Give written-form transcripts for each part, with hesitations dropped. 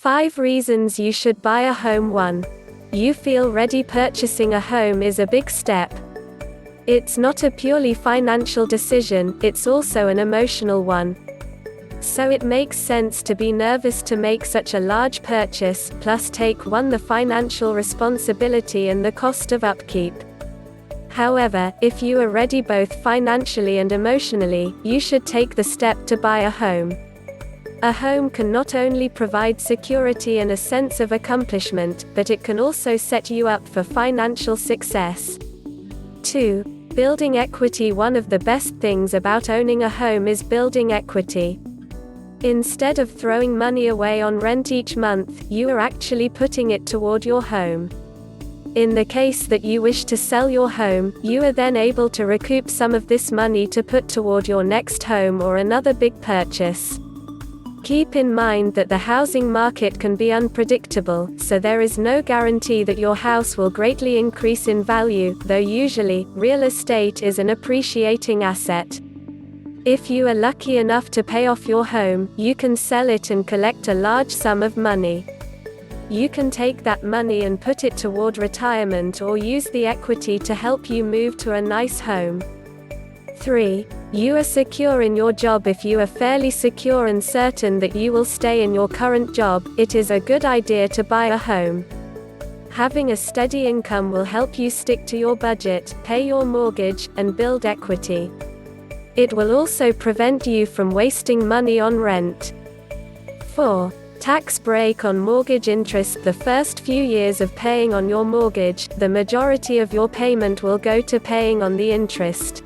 5 reasons you should buy a home. 1. You feel ready. Purchasing a home is a big step. It's not a purely financial decision, it's also an emotional one. So it makes sense to be nervous to make such a large purchase, plus take on the financial responsibility and the cost of upkeep. However, if you are ready both financially and emotionally, you should take the step to buy a home. A home can not only provide security and a sense of accomplishment, but it can also set you up for financial success. 2. Building equity. One of the best things about owning a home is building equity. Instead of throwing money away on rent each month, you are actually putting it toward your home. In the case that you wish to sell your home, you are then able to recoup some of this money to put toward your next home or another big purchase. Keep in mind that the housing market can be unpredictable, so there is no guarantee that your house will greatly increase in value, though usually, real estate is an appreciating asset. If you are lucky enough to pay off your home, you can sell it and collect a large sum of money. You can take that money and put it toward retirement or use the equity to help you move to a nice home. 3. You are secure in your job. If you are fairly secure and certain that you will stay in your current job, it is a good idea to buy a home. Having a steady income will help you stick to your budget, pay your mortgage, and build equity. It will also prevent you from wasting money on rent. 4. Tax break on mortgage interest. The first few years of paying on your mortgage, the majority of your payment will go to paying on the interest.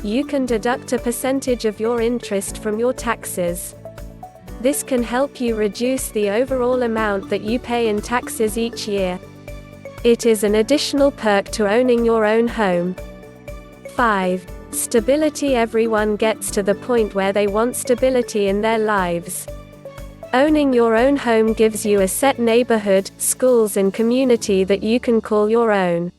You can deduct a percentage of your interest from your taxes. This can help you reduce the overall amount that you pay in taxes each year. It is an additional perk to owning your own home. 5. Stability. Everyone gets to the point where they want stability in their lives. Owning your own home gives you a set neighborhood, schools and community that you can call your own.